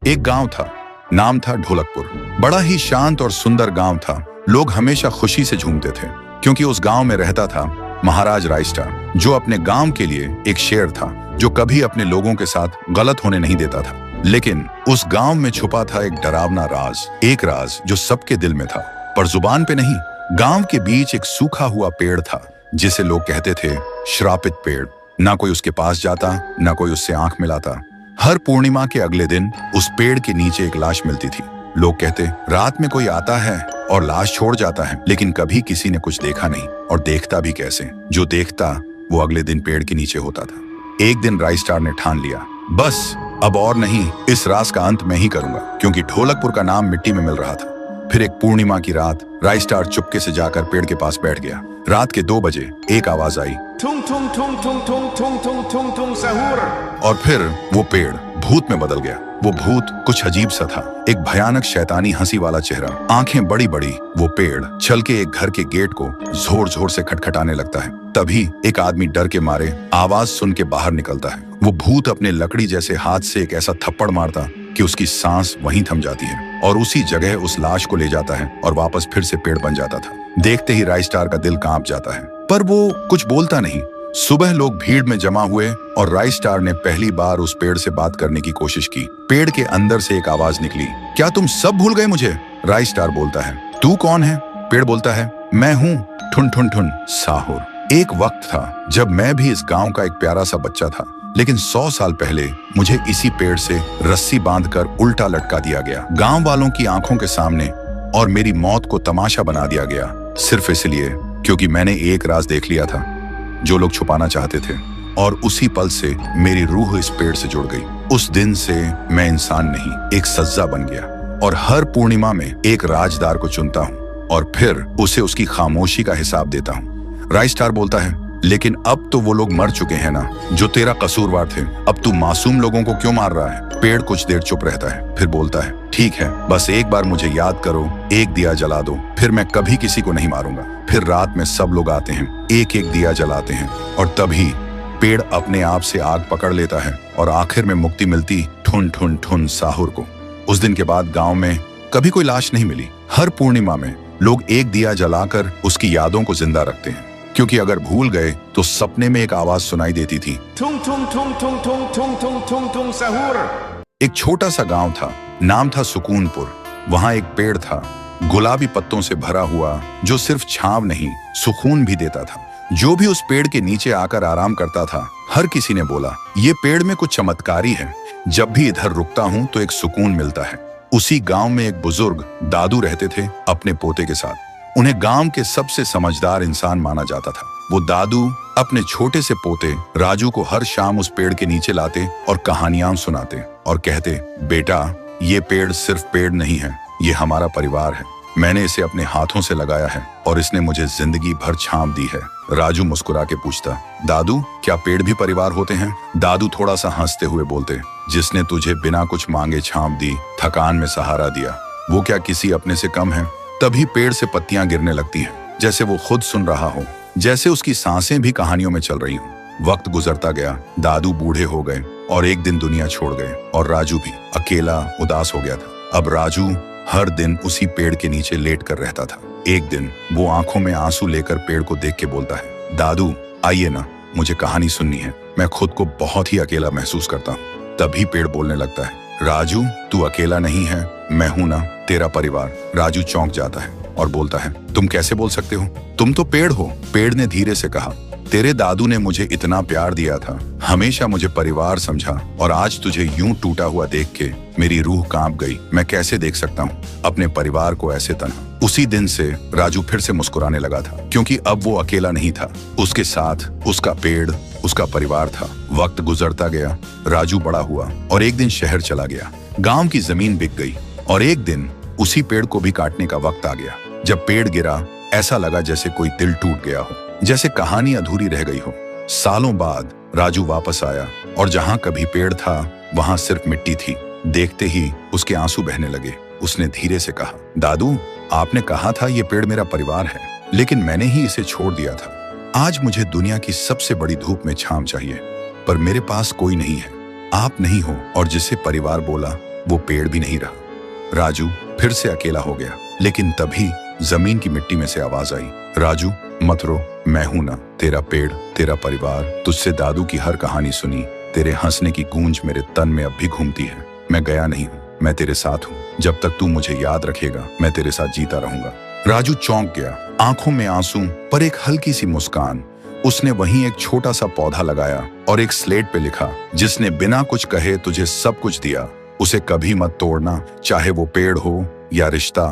एक गांव था, नाम था ढोलकपुर। बड़ा ही शांत और सुंदर गांव था। लोग हमेशा खुशी से झूमते थे क्योंकि उस गांव में रहता था महाराज रायस्टार, जो अपने गांव के लिए एक शेर था, जो कभी अपने लोगों के साथ गलत होने नहीं देता था। लेकिन उस गांव में छुपा था एक डरावना राज, एक राज जो सबके दिल में था पर जुबान पे नहीं। गांव के बीच एक सूखा हुआ पेड़ था जिसे लोग कहते थे श्रापित पेड़। ना कोई उसके पास जाता, ना कोई उससे आंख मिलाता। हर पूर्णिमा के अगले दिन उस पेड़ के नीचे एक लाश मिलती थी। लोग कहते, रात में कोई आता है और लाश छोड़ जाता है, लेकिन कभी किसी ने कुछ देखा नहीं, और देखता भी कैसे। जो देखता वो अगले दिन पेड़ के नीचे होता था। एक दिन रायस्टार ने ठान लिया, बस अब और नहीं, इस राज का अंत मैं ही करूंगा, क्योंकि ढोलकपुर का नाम मिट्टी में मिल रहा था। फिर एक पूर्णिमा की रात रायस्टार चुपके से जाकर पेड़ के पास बैठ गया। रात के 2 बजे एक आवाज आई, ठुंग ठुंग ठुंग ठुंग ठुंग ठुंग ठुंग ठुंग ठुंग सहूर। और फिर वो पेड़ भूत में बदल गया। वो भूत कुछ अजीब सा था, एक भयानक शैतानी हंसी वाला चेहरा, आंखें बड़ी बड़ी। वो पेड़ चल के एक घर के गेट को जोर जोर से खटखटाने लगता है। तभी एक आदमी डर के मारे आवाज सुन के बाहर निकलता है। वो भूत अपने लकड़ी जैसे हाथ से एक ऐसा थप्पड़ मारता कि उसकी सांस वहीं थम जाती है, और उसी जगह उस लाश को ले जाता है और वापस फिर से पेड़ बन जाता था। देखते ही रायस्टार का दिल कांप जाता है, पर वो कुछ बोलता नहीं। सुबह लोग भीड़ में जमा हुए और रायस्टार ने पहली बार उस पेड़ से बात करने की कोशिश की। पेड़ के अंदर से एक आवाज निकली, क्या तुम सब भूल गए मुझे? रायस्टार बोलता है, तू कौन है? पेड़ बोलता है, मैं हूँ ठुन ठुन ठुन साहुर। एक वक्त था जब मैं भी इस गांव का एक प्यारा सा बच्चा था, लेकिन 100 साल पहले मुझे इसी पेड़ से रस्सी बांधकर उल्टा लटका दिया गया, गांव वालों की आंखों के सामने, और मेरी मौत को तमाशा बना दिया गया, सिर्फ इसलिए क्योंकि मैंने एक राज देख लिया था जो लोग छुपाना चाहते थे। और उसी पल से मेरी रूह इस पेड़ से जुड़ गई। उस दिन से मैं इंसान नहीं, एक सज्जा बन गया, और हर पूर्णिमा में एक राजदार को चुनता हूँ और फिर उसे उसकी खामोशी का हिसाब देता हूँ। रायस्टार बोलता है, लेकिन अब तो वो लोग मर चुके हैं ना, जो तेरा कसूरवार थे। अब तू मासूम लोगों को क्यों मार रहा है? पेड़ कुछ देर चुप रहता है, फिर बोलता है, ठीक है, बस एक बार मुझे याद करो, एक दिया जला दो, फिर मैं कभी किसी को नहीं मारूंगा। फिर रात में सब लोग आते हैं, एक एक दिया जलाते हैं, और तभी पेड़ अपने आप से आग पकड़ लेता है, और आखिर में मुक्ति मिलती ठुन ठुन ठुन साहुर को। उस दिन के बाद गांव में कभी कोई लाश नहीं मिली। हर पूर्णिमा में लोग एक दिया जलाकर उसकी यादों को जिंदा रखते हैं, क्योंकि अगर भूल गए तो सपने में एक आवाज सुनाई देती थी, ठुंग ठुंग ठुंग ठुंग ठुंग ठुंग ठुंग ठुंग ठुंग सहूर। एक छोटा सा गांव था, नाम था सुकूनपुर। वहां एक पेड़ था, गुलाबी पत्तों से भरा हुआ, जो सिर्फ छांव नहीं, सुकून भी देता था। जो भी उस पेड़ के नीचे आकर आराम करता था, हर किसी ने बोला, ये पेड़ में कुछ चमत्कारी है, जब भी इधर रुकता हूं तो एक सुकून मिलता है। उसी गांव में एक बुजुर्ग दादू रहते थे अपने पोते के साथ। उन्हें गांव के सबसे समझदार इंसान माना जाता था। वो दादू अपने छोटे से पोते राजू को हर शाम उस पेड़ के नीचे लाते और कहानियां सुनाते और कहते, बेटा, ये पेड़ सिर्फ पेड़ नहीं है, ये हमारा परिवार है। मैंने इसे अपने हाथों से लगाया है और इसने मुझे जिंदगी भर छांव दी है। राजू मुस्कुरा के पूछता, दादू, क्या पेड़ भी परिवार होते हैं? दादू थोड़ा सा हंसते हुए बोलते, जिसने तुझे बिना कुछ मांगे छांव दी, थकान में सहारा दिया, वो क्या किसी अपने से कम है? तभी पेड़ से पत्तियां गिरने लगती हैं, जैसे वो खुद सुन रहा हो, जैसे उसकी सांसें भी कहानियों में चल रही हो। वक्त गुजरता गया, दादू बूढ़े हो गए और एक दिन दुनिया छोड़ गए, और राजू भी अकेला उदास हो गया था। अब राजू हर दिन उसी पेड़ के नीचे लेट कर रहता था। एक दिन वो आंखों में आंसू लेकर पेड़ को देख के बोलता है, दादू, आइए ना, मुझे कहानी सुननी है, मैं खुद को बहुत ही अकेला महसूस करता हूँ। तभी पेड़ बोलने लगता है, राजू, तू अकेला नहीं है, मैं हूं ना, तेरा परिवार। राजू चौंक जाता है और बोलता है, तुम कैसे बोल सकते हो? तुम तो पेड़ हो। पेड़ ने धीरे से कहा, तेरे दादू ने मुझे इतना प्यार दिया था, हमेशा मुझे परिवार समझा, और आज तुझे यूं टूटा हुआ देख के मेरी रूह कांप गई। मैं कैसे देख सकता हूँ अपने परिवार को ऐसे तन्हा? उसी दिन से राजू फिर से मुस्कुराने लगा था, क्योंकि अब वो अकेला नहीं था, उसके साथ उसका पेड़, उसका परिवार था। वक्त गुजरता गया, राजू बड़ा हुआ और एक दिन शहर चला गया। गांव की जमीन बिक गई और एक दिन उसी पेड़ को भी काटने का वक्त आ गया। जब पेड़ गिरा, ऐसा लगा जैसे कोई दिल टूट गया हो, जैसे कहानी अधूरी रह गई हो। सालों बाद राजू वापस आया और जहां कभी पेड़ था वहां सिर्फ मिट्टी थी। देखते ही उसके आंसू बहने लगे। उसने धीरे से कहा, दादू, आपने कहा था ये पेड़ मेरा परिवार है, लेकिन मैंने ही इसे छोड़ दिया था। आज मुझे दुनिया की सबसे बड़ी धूप में छांव चाहिए, पर मेरे पास कोई नहीं है, आप नहीं हो। और जिसे परिवार बोला वो पेड़ भी नहीं रहा। राजू फिर से अकेला हो गया, लेकिन तभी जमीन की मिट्टी में से आवाज आई, राजू मत रो, मैं हूं ना, तेरा पेड़, तेरा परिवार, तुझसे दादू की हर कहानी सुनी, तेरे हंसने की गूंज मेरे तन में अब भी घूमती है। मैं गया नहीं हूं, मैं तेरे साथ हूं, जब तक तू मुझे याद रखेगा मैं तेरे साथ जीता रहूंगा। राजू चौंक गया, आंखों में आंसू पर एक हल्की सी मुस्कान। उसने वहीं एक छोटा सा पौधा लगाया और एक स्लेट पे लिखा, जिसने बिना कुछ कहे तुझे सब कुछ दिया, उसे कभी मत तोड़ना, चाहे वो पेड़ हो या रिश्ता